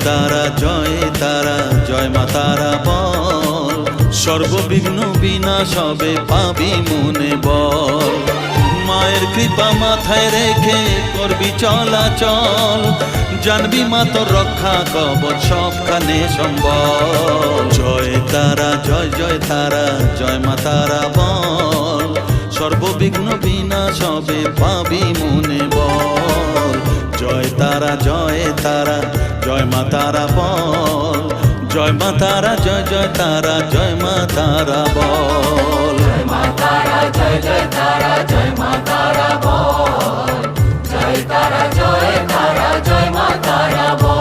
তারা জয় তারা জয় মা তারা বল, সর্ববিঘ্ন বিনাশ হবে পাবি মনে বল। মায়ের কৃপা মাথায় রেখে করবি চলাচল, জানবি মা তোর রক্ষা কবচ সবখানে সম্বল। জয় তারা জয় জয় তারা জয় মা তারা বল, সর্ববিঘ্ন বিনাশ হবে পাবি মনে বল। জয় তারা জয় তারা জয় মা তারা বল, জয় মা তারা জয় জয় তারা জয় মা তারা বল। জয় মা তারা জয় জয় তারা জয় মা তারা বল, জয় তারা জয় তারা জয় মা তারা বল।